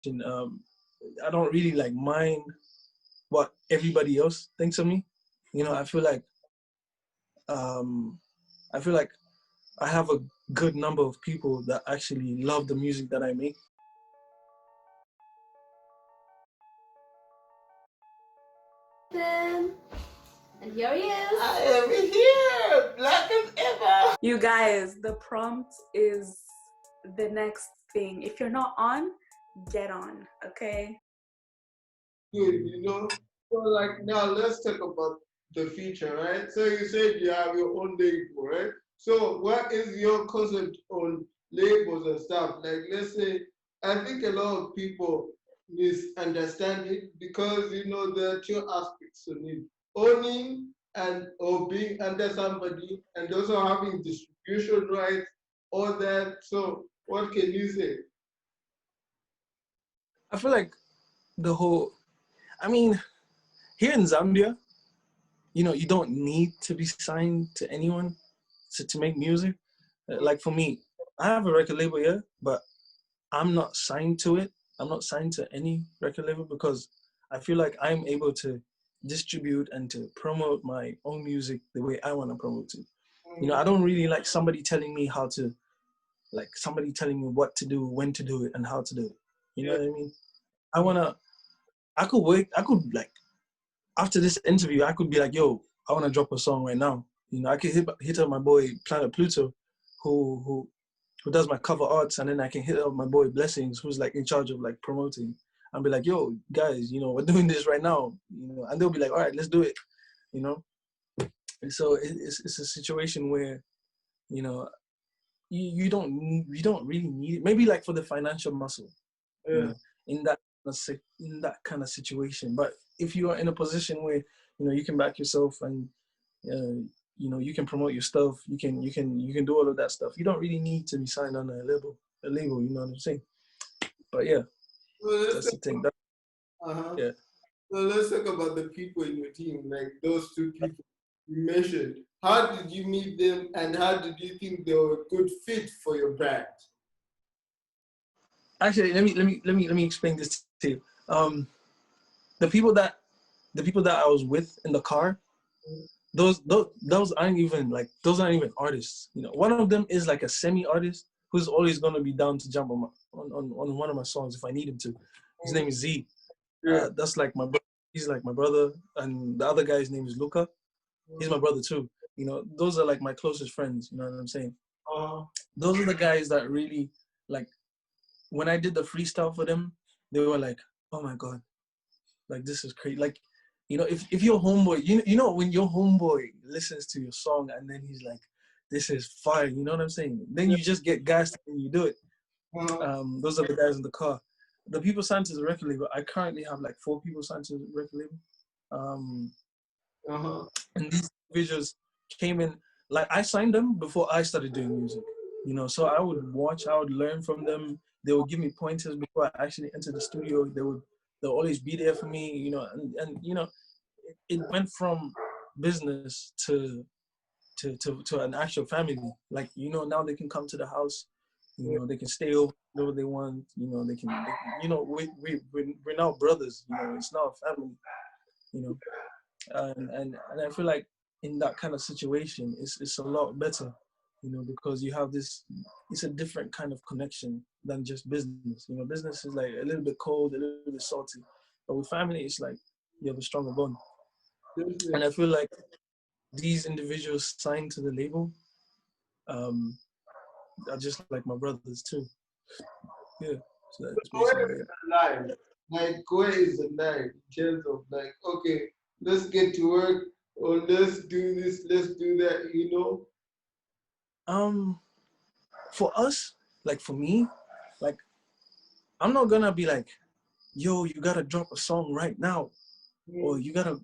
I don't really like mind what everybody else thinks of me. You know, um, I feel like I have a good number of people that actually love the music that I make. Then, and here he is. I am here, black as ever. You guys, the prompt is the next thing. If you're not on, get on, okay? Good, you know. So like now let's talk about the future, right? So you said you have your own label, right? So what is your concept on labels and stuff? Like let's say I think a lot of people misunderstand it because you know there are two aspects to it. Owning and or being under somebody and also having distribution rights, all that. So what can you say? I feel like the whole, I mean, here in Zambia, you know, you don't need to be signed to anyone to make music. Like for me, I have a record label here, but I'm not signed to it. I'm not signed to any record label because I feel like I'm able to distribute and to promote my own music the way I want to promote it. You know, I don't really like somebody telling me how to, like somebody telling me what to do, when to do it, and how to do it. You know Yeah. what I mean? I wanna, I could wait, I could like, after this interview, I could be like, yo, I wanna drop a song right now. You know, I could hit up my boy Planet Pluto, who does my cover arts, and then I can hit up my boy Blessings, who's like in charge of like promoting, and be like, yo, guys, you know, we're doing this right now, you know, and they'll be like, all right, let's do it, you know. And so it's a situation where, you know, you don't really need it. Maybe like for the financial muscle, you Yeah. know, in that in that kind of situation. But if you are in a position where you know you can back yourself and you know you can promote your stuff, you can do all of that stuff. You don't really need to be signed on a label. A label, you know what I'm saying? But yeah, Well, let's that's the thing. That, uh-huh. yeah. So let's talk about the people in your team, like those two people you mentioned. How did you meet them and how did you think they were a good fit for your brand? Actually, let me explain this to you. The people that I was with in the car, those aren't even like those aren't even artists. You know, one of them is like a semi-artist who's always gonna be down to jump on on one of my songs if I need him to. His name is Z. Yeah. That's like my brother. He's like my brother, and the other guy's name is Luca. He's my brother too. You know, those are like my closest friends. You know what I'm saying? Uh, Those are the guys that really like. When I did the freestyle for them, they were like, "Oh my god, like this is crazy!" Like, you know, if your homeboy, you know, when your homeboy listens to your song and then he's like, "This is fire," you know what I'm saying? Then you just get gassed and you do it. uh, Those are the guys in the car. The people signed to the record label. I currently have like 4 people signed to the record label. Um, uh-huh. and these individuals came in, like I signed them before I started doing music. You know, so I would watch, I would learn from them. They would give me pointers before I actually entered the studio. They'll always be there for me, you know, and you know, it went from business to an actual family. Like, you know, now they can come to the house, you know, they can stay over whenever they want, you know, you know, we're now brothers, you know, it's now a family, you know. And I feel like in that kind of situation, it's a lot better, you know, because you have this. It's a different kind of connection than just business. You know, business is like a little bit cold, a little bit salty, but with family, it's like you have a stronger bond. And I feel like these individuals signed to the label um, are just like my brothers too. Yeah, so that's Where basically is it. the line? Like, where is the line in terms of like, okay, let's get to work or let's do this, let's do that, you know? Um, for us, like for me, like I'm not gonna be like, yo, you gotta drop a song right now, or Mm. you gotta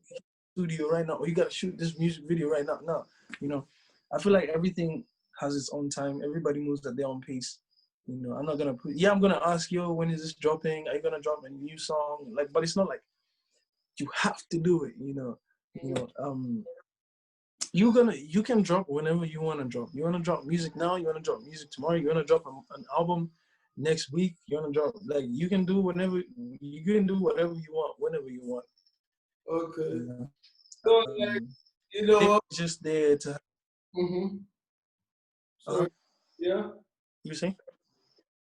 studio right now, or you gotta shoot this music video right now. No, you know, I feel like everything has its own time. Everybody moves at their own pace. You know, I'm not gonna put. Yeah, I'm gonna ask yo, when is this dropping? Are you gonna drop a new song? Like, but it's not like you have to do it. You know. You can drop whenever you wanna drop. You wanna drop music now. You wanna drop music tomorrow. You wanna drop an album. next week you're gonna drop. Like you can do whatever you want whenever you want. Okay. You know? So like, Um, you know. it's just there to. Mm-hmm. Uh, So yeah. you say?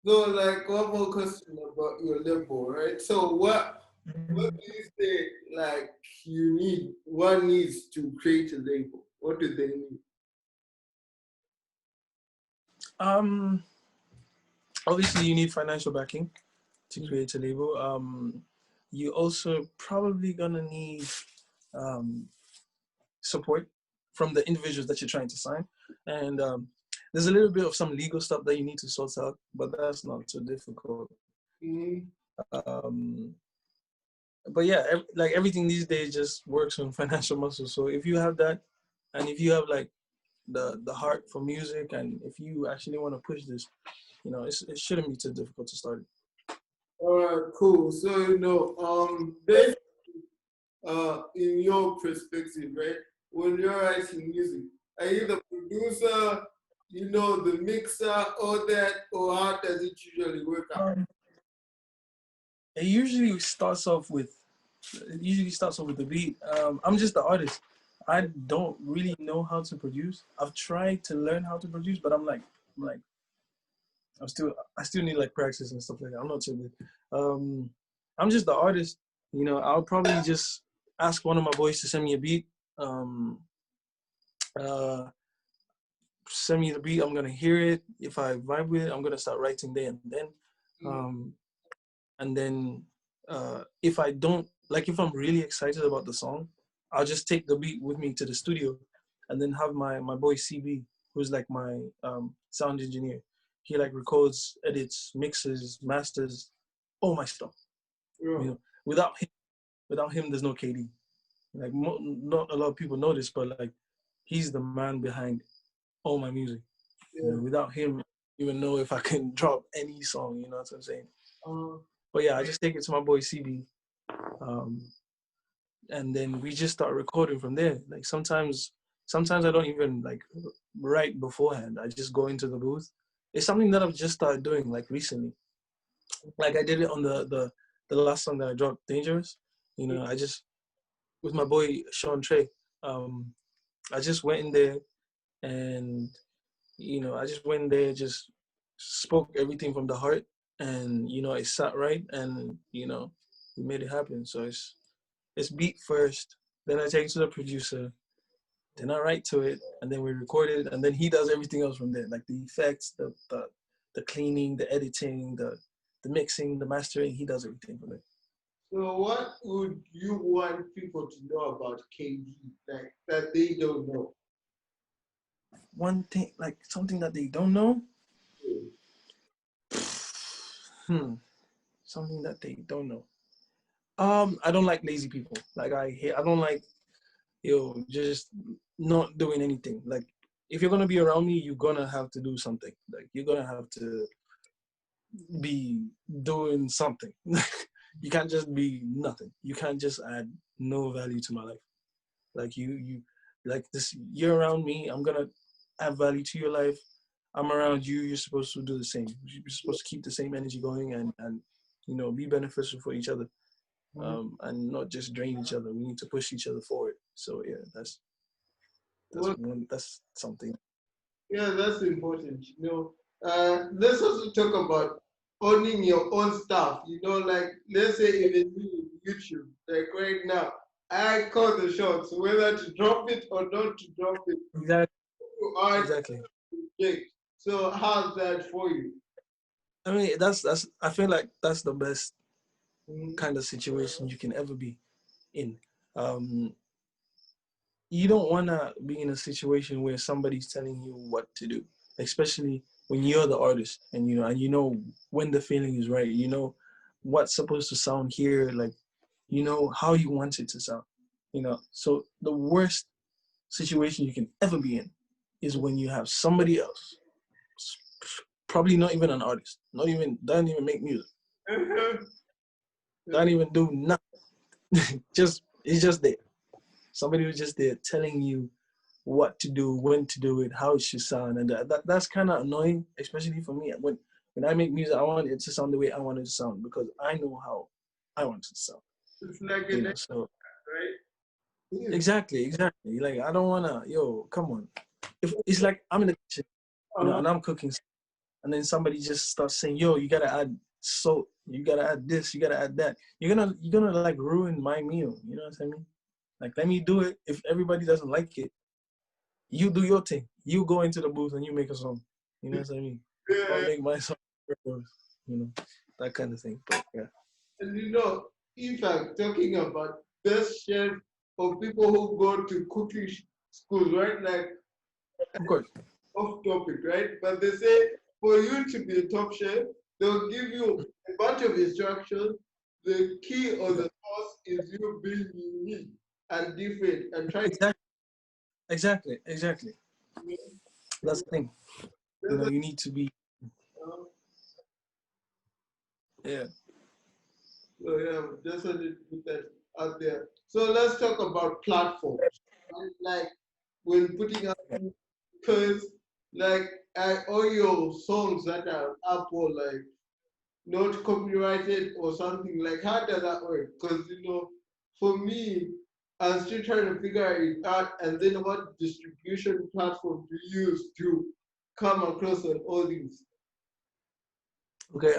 So like one more question about your label, right? So what do you say like you need? One needs to create a label. What do they need? Um, obviously you need financial backing to create a label. You also probably gonna need um, support from the individuals that you're trying to sign, and there's a little bit of some legal stuff that you need to sort out, but that's not too difficult. Mm-hmm. Um, but yeah, like everything these days just works on financial muscle. So if you have that, and if you have like the heart for music, and if you actually want to push this, it shouldn't be too difficult to start it. All right, cool. So based in your perspective, right? When you're writing music, are you the producer, the mixer, all that, or how does it usually work out? It usually starts off with the beat. I'm just the artist. I don't really know how to produce. I've tried to learn how to produce, but I'm like I still need like practice and stuff like that. I'm not so good. I'm just the artist. I'll probably just ask one of my boys to send me a beat. Um, uh, Send me the beat. I'm gonna hear it. If I vibe with it, I'm gonna start writing there and then. Um, and then if I don't like, if I'm really excited about the song, I'll just take the beat with me to the studio, and then have my boy CB, who's like my sound engineer. He like records, edits, mixes, masters, all my stuff. Yeah. Without him, there's no KD. Like not a lot of people know this, but like he's the man behind all my music. Yeah. Without him, even know if I can drop any song. You know what I'm saying? Uh, But yeah, I just take it to my boy CB, and then we just start recording from there. Like sometimes I don't even like write beforehand. I just go into the booth. It's something that I've just started doing like recently. Like I did it on the last song that I dropped, Dangerous. I just with my boy Sean Trey. I just went in there and I just went in there, just spoke everything from the heart, and it sat right, and we made it happen. So it's beat first, then I take it to the producer, then I write to it, and then we record it, and then he does everything else from there, like the effects, the cleaning, the editing, the mixing, the mastering. He does everything from it. so what would you want people to know about KD, like that they don't know? One thing, like something that they don't know. Hmm. Something that they don't know. I don't like lazy people. Like I don't like just not doing anything. Like if you're gonna be around me, you're gonna have to do something. Like you're gonna have to be doing something. You can't just be nothing. You can't just add no value to my life. Like you like this. You're around me. I'm gonna add value to your life. I'm around you. You're supposed to do the same. You're supposed to keep the same energy going and be beneficial for each other. And not just drain each other. We need to push each other forward. So yeah, Well, that's something. yeah, that's important. Let's also talk about owning your own stuff. Like let's say even YouTube, like right now, I call the shots whether to drop it or not to drop it. Exactly. You are Exactly. big. So how's that for you? I mean, that's I feel like that's the best Mm-hmm. kind of situation you can ever be in. Um, you don't want to be in a situation where somebody's telling you what to do, especially when you're the artist, and when the feeling is right. You know what's supposed to sound here, like how you want it to sound. So the worst situation you can ever be in is when you have somebody else, probably not even an artist, not even doesn't even make music, doesn't even do nothing. Just it's just there. Somebody who's just there telling you what to do, when to do it, how it should sound, and that's kind of annoying, especially for me. When When I make music, I want it to sound the way I want it to sound because I know how I want it to sound. It's like You an know, so right? Yeah. exactly. Like I don't wanna, come on. If it's like I'm in the kitchen, and I'm cooking, and then somebody just starts saying, "Yo, you gotta add salt, you gotta add this, you gotta add that." You're gonna like ruin my meal. You know what I mean? Like let me do it. If everybody doesn't like it, you do your thing. You go into the booth and you make a song. You know what I mean? I'll Yeah. make my song. You know, that kind of thing. But yeah. And in fact, talking about best chef or people who go to cooking school, right? Like Of course. off topic, right? But they say for you to be a top chef, they'll give you a bunch of instructions. The key or the sauce is you being unique and different and trying Exactly. That's the thing. to You need to be. Yeah. so yeah, just wanted to put that out there. So let's talk about platforms. Right? Like when putting up, because like all your songs that are up or like not copyrighted or something, like how does that work? Because for me, I'm still trying to figure it out, and then what distribution platform to use to come across on all these. Okay.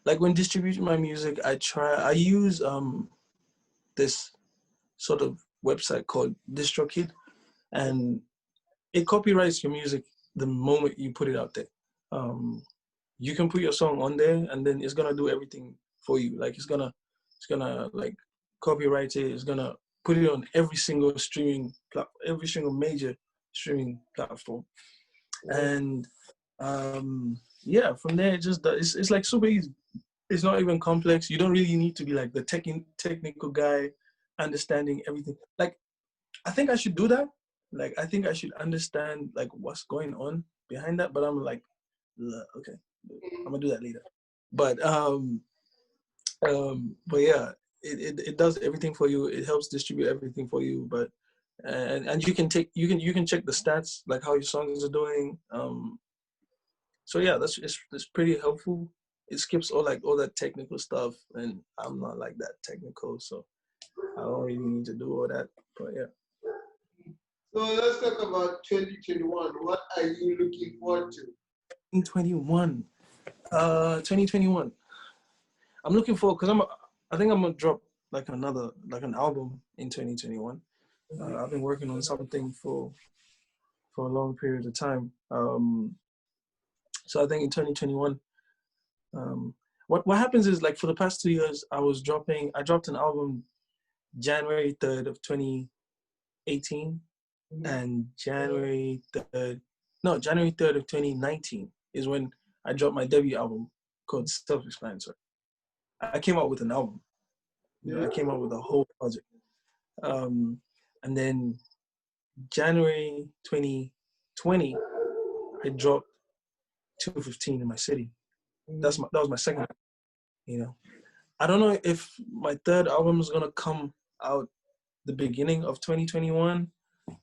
Like when distributing my music, I use this sort of website called DistroKid, and it copyrights your music the moment you put it out there. Um, you can put your song on there, and then it's gonna do everything for you. Like it's gonna like copyright it. It's gonna put it on every single every single major streaming platform, and yeah, from there it just does. It's like super easy. It's not even complex. You don't really need to be like the technical guy, understanding everything. Like I think I should do that. Like I think I should understand like what's going on behind that. But I'm like, okay, I'm gonna do that later. But but yeah, it does everything for you. It helps distribute everything for you. But and you can check the stats like how your songs are doing. So yeah, it's pretty helpful. It skips all that technical stuff, and I'm not like that technical, so I don't really need to do all that. But yeah. So let's talk about 2021. What are you looking forward to? 2021. 2021. I'm looking forward because I think I'm gonna drop like an album in 2021. I've been working on something for a long period of time. So I think in 2021, what happens is like for the past 2 years, I dropped an album January 3rd of 2018, and January 3rd of 2019 is when I dropped my debut album called Self-Explanatory. I came out with an album. I came out with a whole project. And then January 2020, I dropped 215 in my city. That was my second. You know, I don't know if my third album is gonna come out the beginning of 2021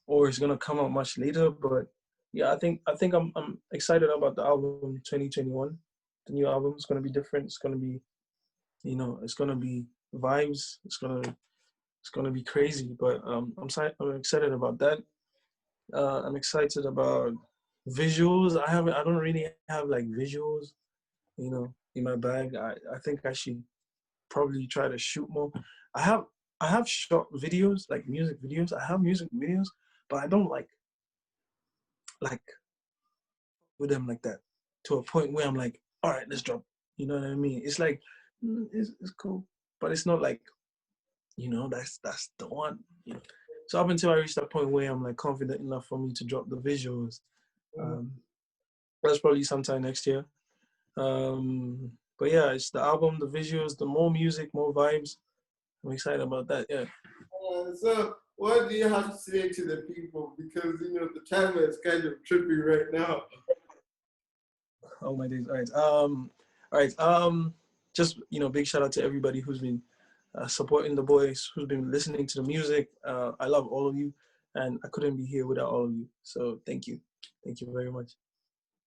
or it's gonna come out much later. But yeah, I think I'm excited about the album 2021. The new album is gonna be different. It's gonna be, it's gonna be vibes. It's gonna be crazy. But I'm excited about that. I'm excited about visuals. I don't really have like visuals, in my bag. I think I should probably try to shoot more. I have I have short videos, like music videos. I have music videos, but I don't like with them like that to a point where I'm like, all right, let's drop. You know what I mean? It's like it's cool, but it's not like that's the one. So up until I reach that point where I'm like confident enough for me to drop the visuals, um, that's probably sometime next year. But yeah, it's the album, the visuals, the more music, more vibes. I'm excited about that. Yeah. So what do you have to say to the people? Because the timer is kind of trippy right now. Oh my days. All right. All right. Just big shout out to everybody who's been supporting the boys, who's been listening to the music. I love all of you, and I couldn't be here without all of you. So thank you very much.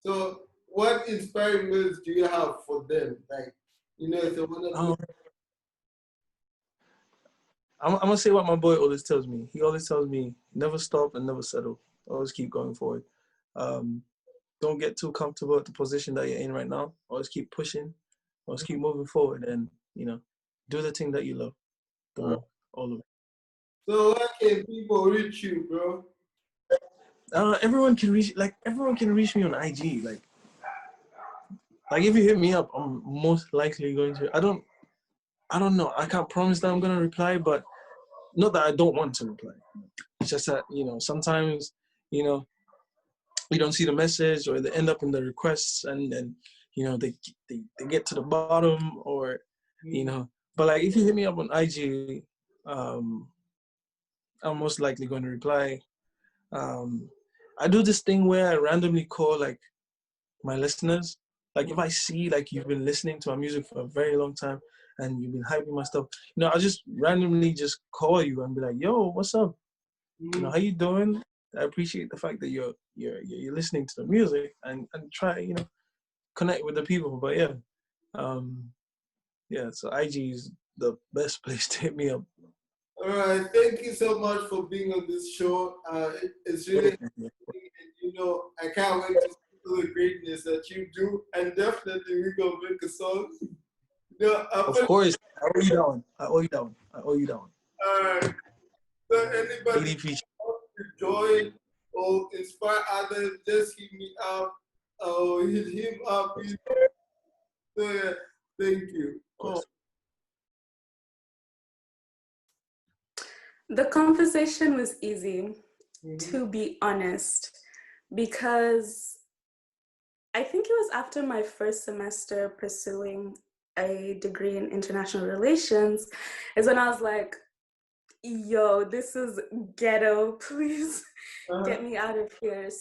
So what inspiring words do you have for them? Like, you know, if they want to. I'm gonna say what my boy always tells me. He always tells me, never stop and never settle. Always keep going forward. Don't get too comfortable at the position that you're in right now. Always keep pushing. Always keep moving forward, and do the thing that you love. All of it. So where can people reach you, bro? Everyone can reach me on IG. Like if you hit me up, I'm most likely going to. I don't know. I can't promise that I'm gonna reply, but not that I don't want to reply. It's just that sometimes we don't see the message, or they end up in the requests, and then they get to the bottom, or But like if you hit me up on IG, I'm most likely going to reply. I do this thing where I randomly call like my listeners. Like if I see like you've been listening to my music for a very long time and you've been hyping my stuff, I'll just randomly just call you and be like, "Yo, what's up? How you doing? I appreciate the fact that you're listening to the music and try connect with the people." But so IG is the best place to hit me up. All right, thank you so much for being on this show. It's really, I can't wait to see the greatness that you do, and definitely we're gonna make a song. Of course, I owe you that one. I owe you that one. All right. So anybody wants to join or inspire others, just hit me up or hit him up. So yeah, thank you. The conversation was easy, to be honest, because I think it was after my first semester pursuing a degree in international relations is when I was like, yo, this is ghetto, please get me out of here.